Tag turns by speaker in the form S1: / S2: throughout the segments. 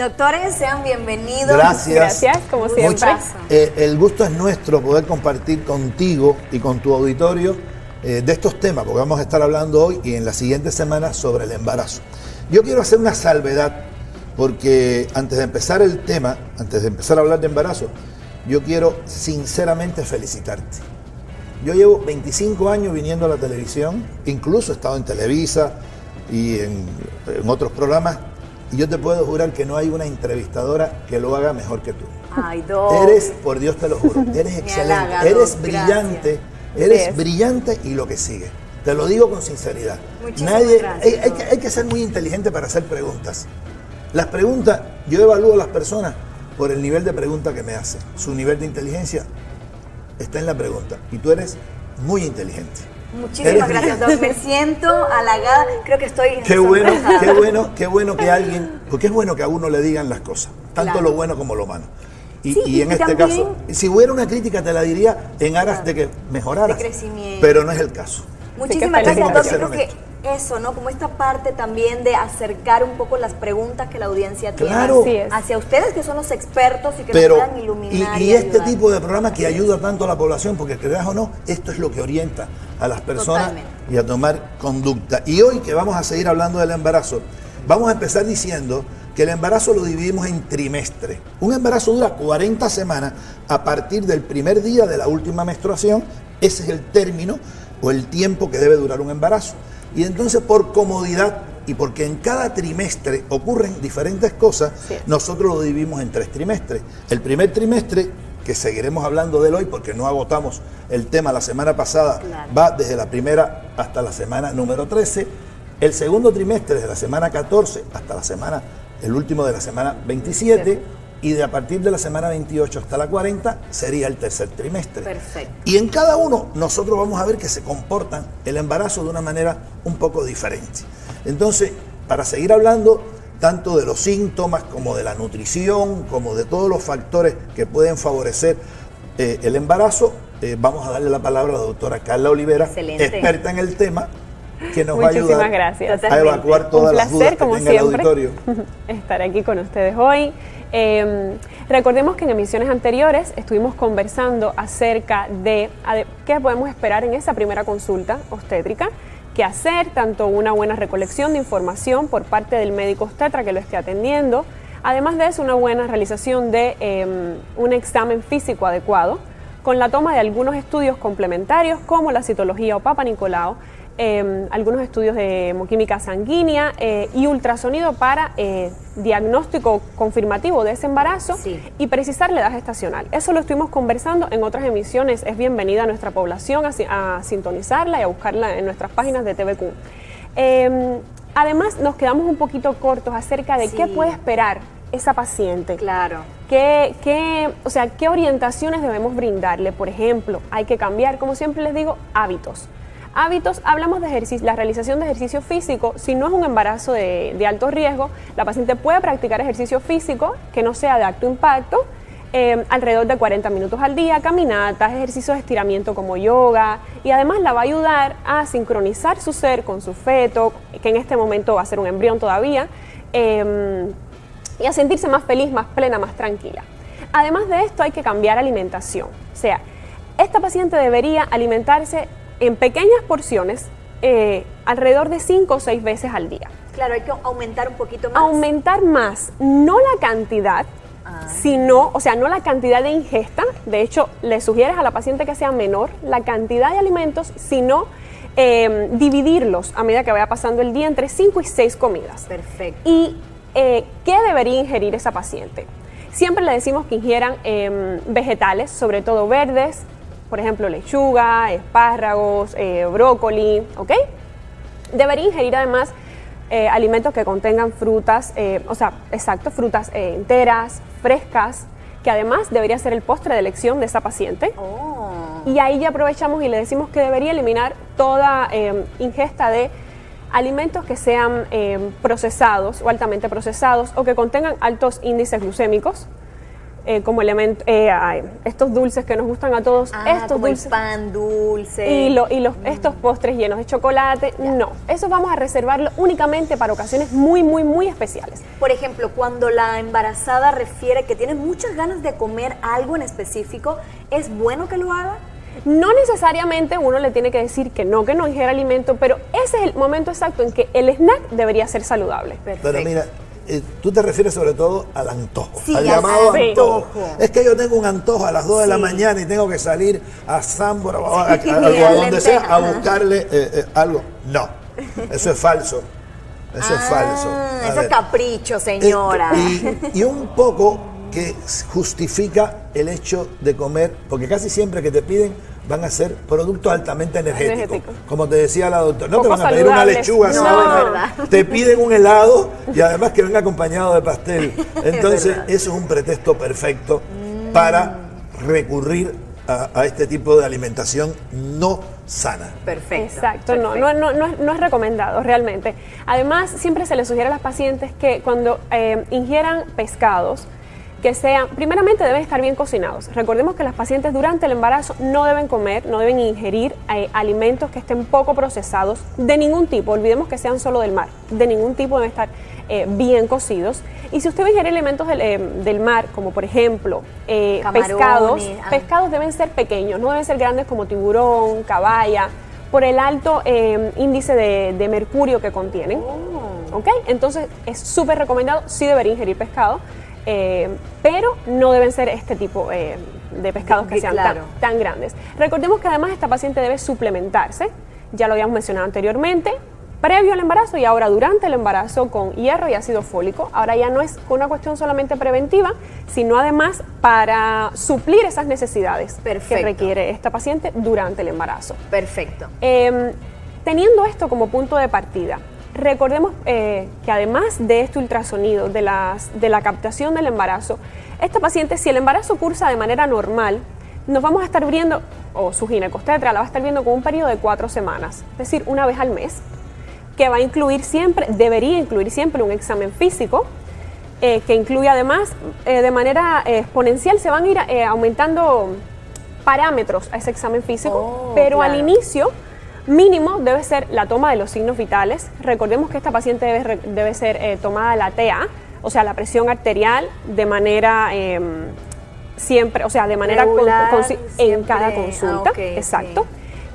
S1: Doctores, sean bienvenidos.
S2: Gracias.
S3: Gracias, como siempre.
S2: El gusto es nuestro poder compartir contigo y con tu auditorio de estos temas, porque vamos a estar hablando hoy y en las siguientes semanas sobre el embarazo. Yo quiero hacer una salvedad, porque antes de empezar el tema, antes de empezar a hablar de embarazo, yo quiero sinceramente felicitarte. Yo llevo 25 años viniendo a la televisión, incluso he estado en Televisa y en otros programas, y yo te puedo jurar que no hay una entrevistadora que lo haga mejor que tú.
S1: Ay, Doc.
S2: Eres, por Dios te lo juro, eres excelente,
S1: halaga,
S2: eres
S1: Doc,
S2: brillante,
S1: gracias.
S2: eres brillante y lo que sigue. Te lo digo con sinceridad.
S1: Muchísimas gracias,
S2: hay que ser muy inteligente para hacer preguntas. Las preguntas, yo evalúo a las personas por el nivel de pregunta que me hacen. Su nivel de inteligencia está en la pregunta y tú eres muy inteligente.
S1: Muchísimas gracias, Doc. Me siento halagada. Creo que estoy...
S2: Qué bueno que alguien... Porque es bueno que a uno le digan las cosas, tanto
S1: Claro.
S2: lo bueno como lo malo.
S1: Sí,
S2: Y en este
S1: también,
S2: caso, si hubiera una crítica te la diría en aras de que mejoraras.
S1: De crecimiento.
S2: Pero no es el caso.
S1: Muchísimas
S3: Tengo
S1: gracias,
S2: que
S1: Doc.
S2: ser
S1: Creo que eso, ¿no? Como esta parte también de acercar un poco las preguntas que la audiencia
S2: Claro.
S3: Así es.
S1: tiene hacia ustedes, que son los expertos y que
S2: Pero,
S1: nos puedan iluminar.
S2: y este
S1: ayudar.
S2: tipo de programa que ayuda tanto a la población, porque creas o no, esto es lo que orienta a las personas
S1: Totalmente.
S2: y a tomar conducta. Y hoy que vamos a seguir hablando del embarazo, vamos a empezar diciendo que el embarazo lo dividimos en trimestres. Un embarazo dura 40 semanas a partir del primer día de la última menstruación. Ese es el término o el tiempo que debe durar un embarazo. Y entonces, por comodidad y porque en cada trimestre ocurren diferentes cosas,
S3: Sí.
S2: nosotros lo dividimos en 3 trimestres. El primer trimestre, que seguiremos hablando de él hoy porque no agotamos el tema la semana pasada,
S1: Claro.
S2: va desde la primera hasta la semana número 13. El segundo trimestre, desde la semana 14 hasta el último de la semana 27. Y de a partir de la semana 28 hasta la 40 sería el tercer trimestre.
S1: Perfecto.
S2: Y en cada uno nosotros vamos a ver que se comportan el embarazo de una manera un poco diferente. Entonces, para seguir hablando tanto de los síntomas como de la nutrición, como de todos los factores que pueden favorecer el embarazo, vamos a darle la palabra a la doctora Carla Olivera,
S1: Excelente.
S2: experta en el tema, que nos va a
S3: Muchísimas
S2: ayudar
S3: gracias.
S2: a evacuar todas las dudas que
S3: como
S2: tenga el
S3: siempre,
S2: auditorio.
S3: estar aquí con ustedes hoy. Recordemos que en emisiones anteriores estuvimos conversando acerca de qué podemos esperar en esa primera consulta obstétrica, qué hacer, tanto una buena recolección de información por parte del médico obstetra que lo esté atendiendo, además de eso una buena realización de un examen físico adecuado, con la toma de algunos estudios complementarios como la citología o Papa Nicolau, algunos estudios de hemoquímica sanguínea y ultrasonido para diagnóstico confirmativo de ese embarazo
S1: Sí.
S3: y precisar la edad gestacional. Eso lo estuvimos conversando en otras emisiones. Es bienvenida a nuestra población a sintonizarla y a buscarla en nuestras páginas de TVQ. Además, nos quedamos un poquito cortos acerca de
S1: Sí.
S3: qué puede esperar esa paciente.
S1: Claro.
S3: ¿Qué orientaciones debemos brindarle? Por ejemplo, hay que cambiar, como siempre les digo, hábitos. Hábitos, hablamos de la realización de ejercicio físico. Si no es un embarazo de alto riesgo, la paciente puede practicar ejercicio físico que no sea de alto impacto, alrededor de 40 minutos al día, caminatas, ejercicios de estiramiento como yoga, y además la va a ayudar a sincronizar su ser con su feto, que en este momento va a ser un embrión todavía, y a sentirse más feliz, más plena, más tranquila. Además de esto, hay que cambiar alimentación. O sea, esta paciente debería alimentarse en pequeñas porciones, alrededor de 5 o 6 veces al día.
S1: Claro, hay que aumentar un poquito más.
S3: Aumentar más, no la cantidad, sino, o sea, no la cantidad de ingesta. De hecho, le sugieres a la paciente que sea menor la cantidad de alimentos, sino dividirlos a medida que vaya pasando el día entre 5 y 6 comidas.
S1: Perfecto.
S3: ¿Y qué debería ingerir esa paciente? Siempre le decimos que ingieran vegetales, sobre todo verdes, por ejemplo, lechuga, espárragos, brócoli, ¿ok? Debería ingerir además alimentos que contengan frutas, frutas enteras, frescas, que además debería ser el postre de elección de esa paciente.
S1: Oh.
S3: Y ahí ya aprovechamos y le decimos que debería eliminar toda ingesta de alimentos que sean procesados o altamente procesados o que contengan altos índices glucémicos. como elemento, estos dulces que nos gustan a todos, estos
S1: como
S3: dulces.
S1: el pan dulce.
S3: Estos postres llenos de chocolate, no. Eso vamos a reservarlo únicamente para ocasiones muy, muy, muy especiales.
S1: Por ejemplo, cuando la embarazada refiere que tiene muchas ganas de comer algo en específico, ¿es bueno que lo haga?
S3: No necesariamente uno le tiene que decir que no ingiera alimento, pero ese es el momento exacto en que el snack debería ser saludable.
S1: Perfecto.
S2: Pero mira, tú te refieres sobre todo al antojo,
S1: Sí,
S2: al
S1: al
S2: llamado
S1: antojo.
S2: antojo. Es que yo tengo un antojo a las 2 de la
S1: Sí.
S2: mañana y tengo que salir a Zambora o a
S1: a
S2: donde sea a
S1: lenteja.
S2: buscarle algo. No, eso es falso. Eso es falso. A
S1: Ese
S2: ver,
S1: capricho, señora.
S2: y un poco que justifica el hecho de comer, porque casi siempre que te piden van a ser productos altamente energéticos.
S3: Energéticos.
S2: Como te decía la doctora, no te
S3: Poco
S2: van a pedir una
S3: saludables.
S2: lechuga,
S3: No,
S2: ¿sabes?
S1: es verdad.
S2: Te piden un helado y además que venga acompañado de pastel. Entonces,
S1: verdad.
S2: eso es un pretexto perfecto para recurrir a este tipo de alimentación no sana.
S1: Perfecto.
S3: Exacto, no es recomendado realmente. Además, siempre se les sugiere a las pacientes que cuando ingieran pescados, que sean, primeramente deben estar bien cocinados. Recordemos que las pacientes durante el embarazo no deben comer, no deben ingerir alimentos que estén poco procesados de ningún tipo. Olvidemos que sean solo del mar, de ningún tipo deben estar bien cocidos. Y si usted va a ingerir alimentos del mar, como por ejemplo
S1: Camarones,
S3: pescados deben ser pequeños, no deben ser grandes como tiburón, caballa, por el alto índice de mercurio que contienen. ¿Ok? Entonces es súper recomendado, sí debería ingerir pescado. Pero no deben ser este tipo de pescados que sean
S1: Claro.
S3: tan grandes. Recordemos que además esta paciente debe suplementarse, ya lo habíamos mencionado anteriormente, previo al embarazo y ahora durante el embarazo con hierro y ácido fólico. Ahora ya no es una cuestión solamente preventiva, sino además para suplir esas necesidades
S1: Perfecto.
S3: que requiere esta paciente durante el embarazo.
S1: Perfecto.
S3: Teniendo esto como punto de partida, recordemos que además de este ultrasonido, de la captación del embarazo, esta paciente, si el embarazo cursa de manera normal, nos vamos a estar viendo, o su ginecostetra la va a estar viendo con un periodo de 4 semanas, es decir, una vez al mes, que va a incluir siempre, debería incluir siempre un examen físico, que incluye además, de manera exponencial, se van a ir aumentando parámetros a ese examen físico, pero
S1: claro.
S3: al inicio mínimo debe ser la toma de los signos vitales. Recordemos que esta paciente debe ser tomada la TA, o sea, la presión arterial de manera siempre, o sea, de manera
S1: Regular,
S3: en
S1: siempre.
S3: cada consulta.
S1: Ok,
S3: exacto.
S1: ok.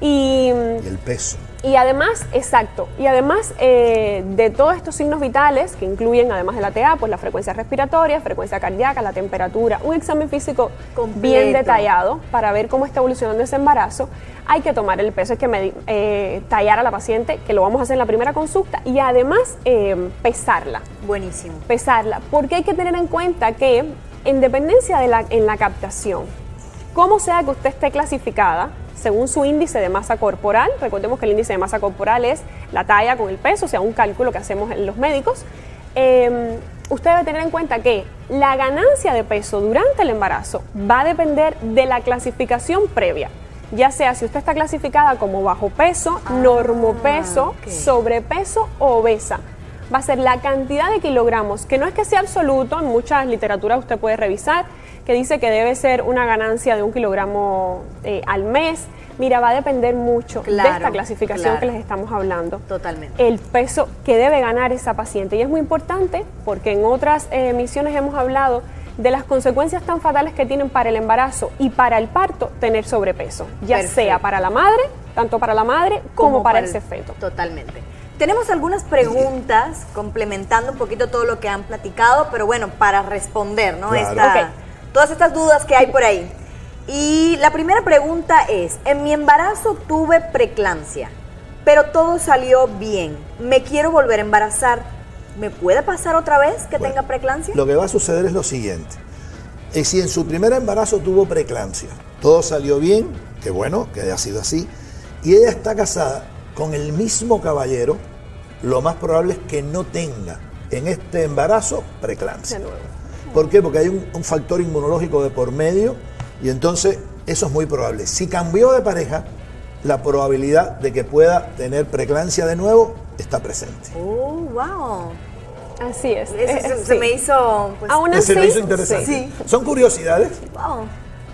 S2: Y el peso.
S3: Y además, exacto, y además de todos estos signos vitales que incluyen, además de la TA, pues la frecuencia respiratoria, frecuencia cardíaca, la temperatura, un examen físico
S1: Completo.
S3: bien detallado para ver cómo está evolucionando ese embarazo, hay que tomar el peso, hay que tallar a la paciente, que lo vamos a hacer en la primera consulta, y además pesarla,
S1: Buenísimo.
S3: porque hay que tener en cuenta que en dependencia en la captación, como sea que usted esté clasificada, según su índice de masa corporal, recordemos que el índice de masa corporal es la talla con el peso, o sea, un cálculo que hacemos los médicos, usted debe tener en cuenta que la ganancia de peso durante el embarazo va a depender de la clasificación previa, ya sea si usted está clasificada como bajo peso, normopeso,
S1: ok.
S3: sobrepeso o obesa. Va a ser la cantidad de kilogramos, que no es que sea absoluto, en muchas literaturas usted puede revisar, que dice que debe ser una ganancia de 1 kilogramo al mes. Mira, va a depender mucho de esta clasificación que les estamos hablando.
S1: Totalmente.
S3: El peso que debe ganar esa paciente. Y es muy importante porque en otras emisiones hemos hablado de las consecuencias tan fatales que tienen para el embarazo y para el parto tener sobrepeso, ya
S1: Perfecto.
S3: sea para la madre, tanto para la madre como para ese feto.
S1: Totalmente. Tenemos algunas preguntas complementando un poquito todo lo que han platicado, pero bueno, para responder, ¿no?
S2: Claro.
S1: Todas estas dudas que hay por ahí. Y la primera pregunta es, en mi embarazo tuve preeclampsia, pero todo salió bien. Me quiero volver a embarazar. ¿Me puede pasar otra vez que tenga preeclampsia?
S2: Lo que va a suceder es lo siguiente. Si en su primer embarazo tuvo preeclampsia, todo salió bien, qué bueno que haya sido así, y ella está casada con el mismo caballero, lo más probable es que no tenga en este embarazo preeclampsia.
S3: De nuevo.
S2: ¿Por qué? Porque hay un factor inmunológico de por medio y entonces eso es muy probable. Si cambió de pareja, la probabilidad de que pueda tener preeclampsia de nuevo está presente.
S1: Oh, wow.
S3: Así es.
S1: Se me hizo... Pues,
S3: Aún
S2: Se me
S3: así,
S2: hizo interesante.
S1: sí.
S2: Son curiosidades.
S1: wow.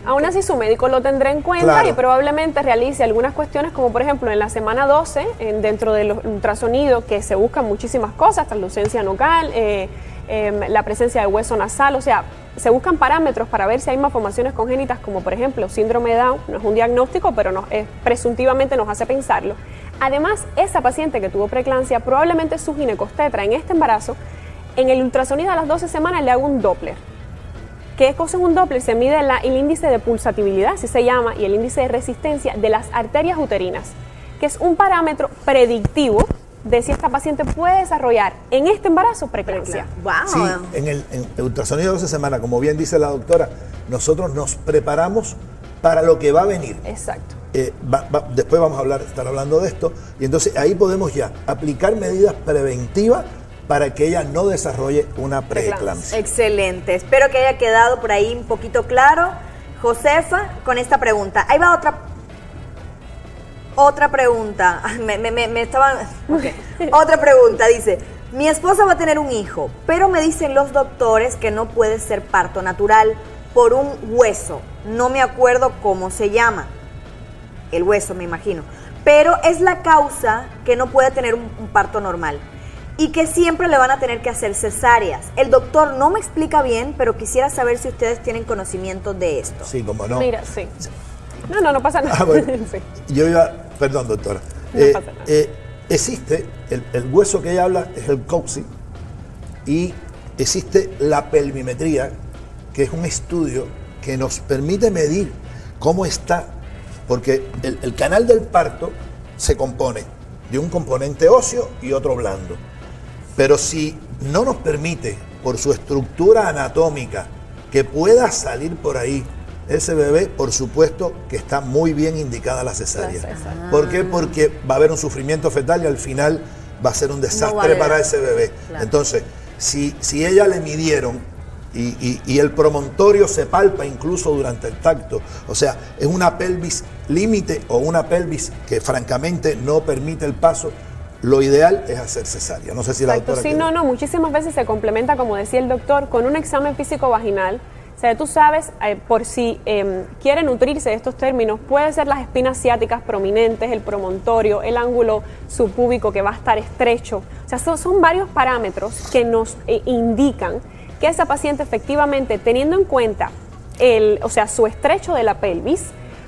S3: aún así su médico lo tendrá en cuenta
S2: Claro.
S3: y probablemente realice algunas cuestiones como por ejemplo en la semana 12, dentro del ultrasonido, que se buscan muchísimas cosas, translucencia nucal, la presencia de hueso nasal, o sea, se buscan parámetros para ver si hay malformaciones congénitas como por ejemplo síndrome de Down. No es un diagnóstico, pero presuntivamente nos hace pensarlo. Además, esa paciente que tuvo preeclampsia, probablemente su ginecostetra en este embarazo, en el ultrasonido a las 12 semanas le hago un Doppler. ¿Qué cosa es un Doppler? Se mide el índice de pulsatividad, así se llama, y el índice de resistencia de las arterias uterinas, que es un parámetro predictivo de si esta paciente puede desarrollar en este embarazo preeclampsia.
S1: Wow.
S2: Sí, en el ultrasonido de 12 semanas, como bien dice la doctora, nosotros nos preparamos para lo que va a venir.
S3: Exacto.
S2: Después vamos a estar hablando de esto, y entonces ahí podemos ya aplicar medidas preventivas para que ella no desarrolle una preeclampsia.
S1: Excelente. Espero que haya quedado por ahí un poquito claro. Josefa, con esta pregunta. Ahí va otra pregunta. Me estaban... Okay. Otra pregunta, dice: mi esposa va a tener un hijo, pero me dicen los doctores que no puede ser parto natural por un hueso. No me acuerdo cómo se llama. El hueso, me imagino. Pero es la causa que no puede tener un parto normal. Y que siempre le van a tener que hacer cesáreas. El doctor no me explica bien, pero quisiera saber si ustedes tienen conocimiento de esto.
S2: Sí, como no.
S3: Mira, sí. No pasa nada.
S2: Bueno,
S3: Sí.
S2: Perdón, doctora.
S3: No pasa nada.
S2: Existe, el hueso que ella habla es el coxis, y existe la pelvimetría, que es un estudio que nos permite medir cómo está, porque el canal del parto se compone de un componente óseo y otro blando. Pero si no nos permite, por su estructura anatómica, que pueda salir por ahí ese bebé, por supuesto que está muy bien indicada la cesárea.
S3: La cesárea.
S2: ¿Por qué? Porque va a haber un sufrimiento fetal y al final va a ser un desastre para ese bebé.
S1: Claro.
S2: Entonces, si ella le midieron y el promontorio se palpa incluso durante el tacto, o sea, es una pelvis límite o una pelvis que francamente no permite el paso, lo ideal es hacer cesárea. No sé si la
S3: Exacto,
S2: doctora
S3: sí,
S2: quiere.
S3: muchísimas veces se complementa, como decía el doctor, con un examen físico vaginal. O sea, tú sabes, por si quiere nutrirse de estos términos, puede ser las espinas ciáticas prominentes, el promontorio, el ángulo subpúbico que va a estar estrecho. O sea, son varios parámetros que nos indican que esa paciente efectivamente, teniendo en cuenta su estrecho de la pelvis,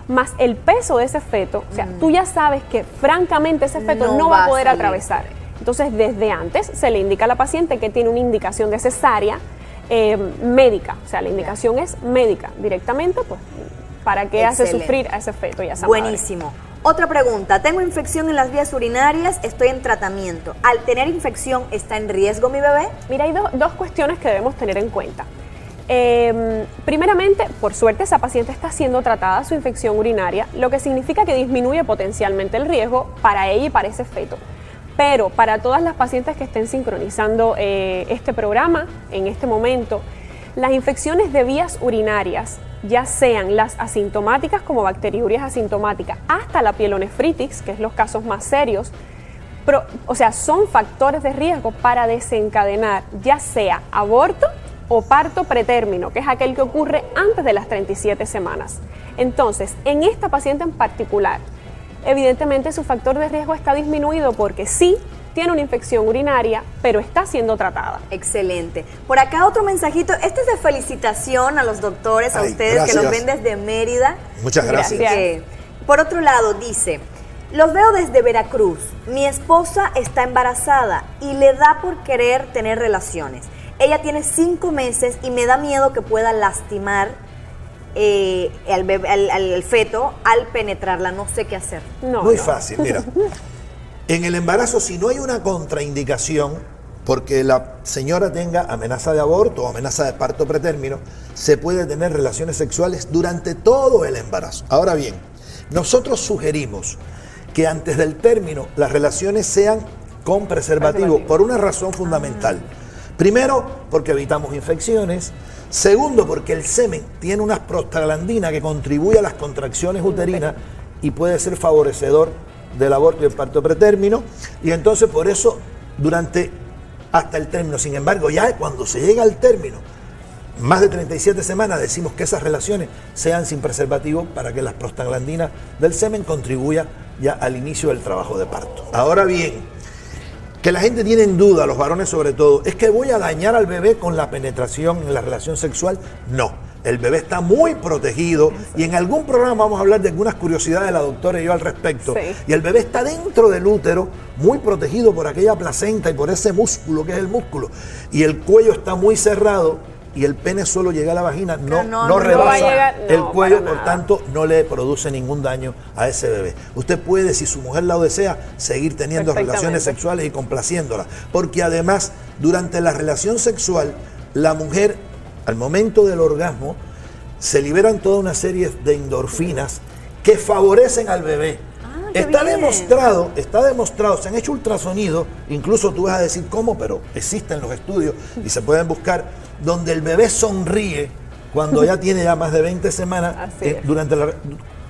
S3: más el peso de ese feto, o sea, tú ya sabes que francamente ese feto no va a poder
S1: salir.
S3: atravesar. Entonces, desde antes se le indica a la paciente que tiene una indicación de cesárea médica, o sea, la indicación es médica directamente, pues, para que hace
S1: Excelente.
S3: sufrir a ese feto y a esa madre.
S1: Buenísimo. Otra pregunta. Tengo infección en las vías urinarias, estoy en tratamiento. Al tener infección, ¿está en riesgo mi bebé?
S3: Mira, hay dos cuestiones que debemos tener en cuenta. Primeramente, por suerte, esa paciente está siendo tratada su infección urinaria, lo que significa que disminuye potencialmente el riesgo para ella y para ese feto. Pero para todas las pacientes que estén sincronizando este programa en este momento, las infecciones de vías urinarias, ya sean las asintomáticas como bacteriurias asintomáticas, hasta la pielonefritis, que es los casos más serios, son factores de riesgo para desencadenar ya sea aborto o parto pretérmino, que es aquel que ocurre antes de las 37 semanas. Entonces, en esta paciente en particular, evidentemente su factor de riesgo está disminuido porque sí tiene una infección urinaria, pero está siendo tratada.
S1: Excelente. Por acá otro mensajito. Este es de felicitación a los doctores, a
S2: Ay,
S1: ustedes
S2: gracias.
S1: que nos ven desde Mérida.
S2: Muchas gracias.
S3: Gracias.
S1: Por otro lado, dice: los veo desde Veracruz. Mi esposa está embarazada y le da por querer tener relaciones. Ella tiene 5 meses y me da miedo que pueda lastimar al feto al penetrarla. No sé qué hacer.
S2: Muy fácil, mira. En el embarazo, si no hay una contraindicación, porque la señora tenga amenaza de aborto o amenaza de parto pretérmino, se puede tener relaciones sexuales durante todo el embarazo. Ahora bien, nosotros sugerimos que antes del término las relaciones sean con preservativo por una razón fundamental. Primero, porque evitamos infecciones. Segundo, porque el semen tiene unas prostaglandinas que contribuye a las contracciones uterinas y puede ser favorecedor del aborto y el parto pretérmino. Y entonces por eso durante hasta el término. Sin embargo, ya cuando se llega al término, más de 37 semanas, decimos que esas relaciones sean sin preservativo para que las prostaglandinas del semen contribuyan ya al inicio del trabajo de parto. Ahora bien, que la gente tiene en duda, los varones sobre todo, ¿es que voy a dañar al bebé con la penetración en la relación sexual? No. El bebé está muy protegido y en algún programa vamos a hablar de algunas curiosidades de la doctora y yo al respecto.
S3: Sí.
S2: Y el bebé está dentro del útero, muy protegido por aquella placenta y por ese músculo que es el músculo. Y el cuello está muy cerrado y el pene solo llega a la vagina, no rebasa
S3: va a llegar,
S2: el cuello,
S3: para
S2: por
S3: nada.
S2: tanto no le produce ningún daño a ese bebé. Usted puede, si su mujer lo desea, seguir teniendo relaciones sexuales y complaciéndola. Porque además, durante la relación sexual, la mujer, al momento del orgasmo, se liberan toda una serie de endorfinas que favorecen al bebé.
S1: qué
S2: Está
S1: bien.
S2: demostrado, se han hecho ultrasonidos, incluso tú vas a decir cómo, pero existen los estudios y se pueden buscar, donde el bebé sonríe cuando ya tiene ya más de 20 semanas,
S3: Así es.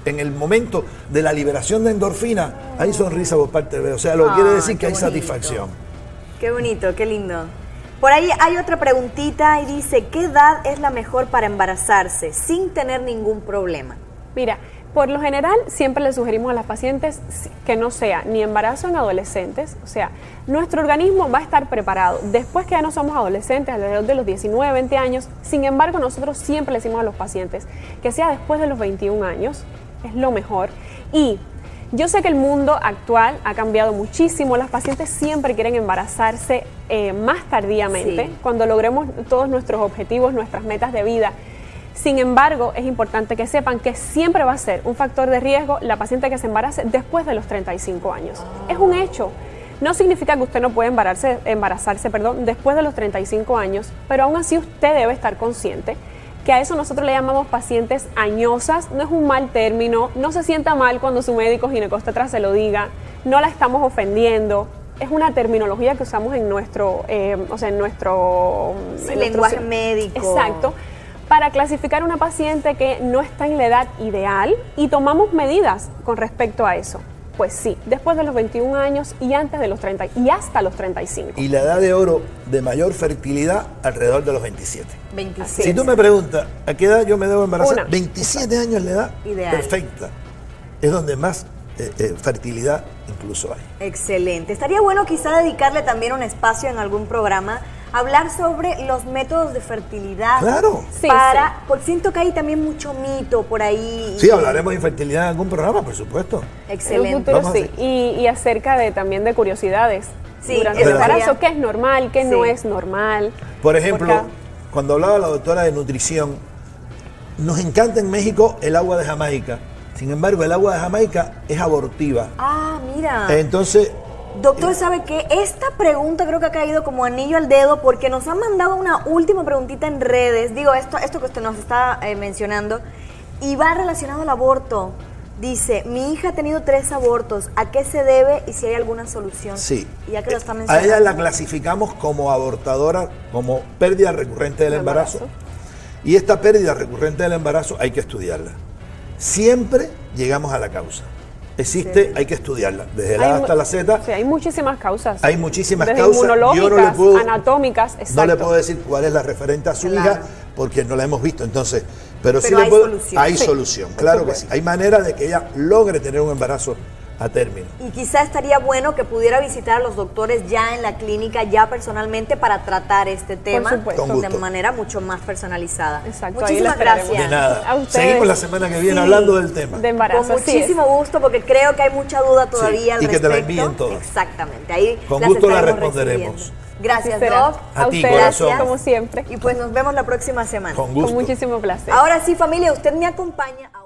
S2: en el momento de la liberación de endorfina, hay sonrisa por parte del bebé. O sea, lo que quiere decir
S1: qué
S2: que hay
S1: bonito.
S2: satisfacción.
S1: Qué bonito, qué lindo. Por ahí hay otra preguntita y dice, ¿qué edad es la mejor para embarazarse sin tener ningún problema?
S3: Mira, por lo general siempre le sugerimos a las pacientes que no sea ni embarazo en adolescentes, o sea, nuestro organismo va a estar preparado después que ya no somos adolescentes, alrededor de los 19, 20 años. Sin embargo, nosotros siempre le decimos a los pacientes que sea después de los 21 años, es lo mejor. Y yo sé que el mundo actual ha cambiado muchísimo, las pacientes siempre quieren embarazarse más tardíamente,
S1: Sí.
S3: cuando logremos todos nuestros objetivos, nuestras metas de vida. Sin embargo, es importante que sepan que siempre va a ser un factor de riesgo la paciente que se embarace después de los 35 años. Es un hecho. No significa que usted no puede embarazarse después de los 35 años, pero aún así usted debe estar consciente que a eso nosotros le llamamos pacientes añosas. No es un mal término, no se sienta mal cuando su médico ginecóstata se lo diga, no la estamos ofendiendo. Es una terminología que usamos en nuestro,
S1: Lenguaje médico.
S3: Exacto. Para clasificar una paciente que no está en la edad ideal y tomamos medidas con respecto a eso. Pues sí, después de los 21 años y antes de los 30 y hasta los 35.
S2: Y la edad de oro de mayor fertilidad alrededor de los 27.
S1: 27.
S2: Si tú me preguntas, ¿a qué edad yo me debo embarazar?
S3: Una.
S2: 27 años es la edad
S1: Ideal.
S2: perfecta. Es donde más fertilidad incluso hay.
S1: Excelente. Estaría bueno quizá dedicarle también un espacio en algún programa a hablar sobre los métodos de fertilidad.
S2: Claro.
S3: Sí,
S1: Porque siento que hay también mucho mito por ahí.
S2: Sí, hablaremos de infertilidad en algún programa, por supuesto.
S3: En un
S1: Excelente.
S3: futuro
S2: Vamos a
S3: sí. Y acerca también de curiosidades.
S1: Sí,
S3: durante
S1: eso
S3: el embarazo,
S1: sería-
S3: qué es normal, qué no
S1: Sí.
S3: es normal.
S2: Por ejemplo,
S3: Porque-
S2: cuando hablaba la doctora de nutrición, nos encanta en México el agua de Jamaica. Sin embargo, el agua de Jamaica es abortiva.
S1: Ah, mira.
S2: Entonces,
S1: Doctor, ¿sabe qué? Esta pregunta creo que ha caído como anillo al dedo porque nos han mandado una última preguntita en redes. Digo, esto que usted nos está mencionando y va relacionado al aborto. Dice, mi hija ha tenido 3 abortos. ¿A qué se debe y si hay alguna solución?
S2: sí.
S1: Y ya que lo está
S2: A
S1: mencionando.
S2: ella la clasificamos como abortadora, como pérdida recurrente del embarazo. Y esta pérdida recurrente del embarazo hay que estudiarla. Siempre llegamos a la causa. Existe, hay que estudiarla, desde la A hasta la Z.
S3: Sí, hay muchísimas causas.
S2: Hay muchísimas
S3: Desde
S2: causas.
S3: inmunológicas,
S2: Yo
S3: anatómicas,
S2: no le
S3: exacto.
S2: puedo decir cuál es la referente a su
S1: Claro.
S2: hija porque no la hemos visto. Entonces, pero sí
S1: Pero
S2: le
S1: hay
S2: puedo.
S1: solución.
S2: Hay
S3: Sí,
S2: solución,
S3: por
S2: claro que
S3: supuesto.
S2: sí. Hay manera de que ella logre tener un embarazo a término.
S1: Y quizá estaría bueno que pudiera visitar a los doctores ya en la clínica, ya personalmente, para tratar este tema
S3: supuesto.
S2: Con
S1: de
S2: gusto.
S1: manera mucho más personalizada.
S3: Exacto, ahí
S1: Muchísimas
S3: la esperaremos.
S1: gracias.
S2: De nada.
S3: A ustedes.
S2: Seguimos la semana que viene
S1: Sí.
S2: hablando del tema.
S3: De embarazo.
S1: Con
S3: así es.
S1: muchísimo gusto, porque creo que hay mucha duda todavía al
S2: y que te la
S1: respecto.
S2: envíen todas.
S1: Exactamente, ahí
S2: Con
S1: las
S2: gusto la
S1: estaremos
S2: responderemos.
S1: recibiendo. Gracias,
S3: Así será.
S1: Doc.
S2: A ti,
S3: ustedes,
S2: corazón.
S3: como siempre.
S1: Y pues nos vemos la próxima semana.
S2: Con gusto.
S3: Con muchísimo placer.
S1: Ahora sí, familia, usted me acompaña a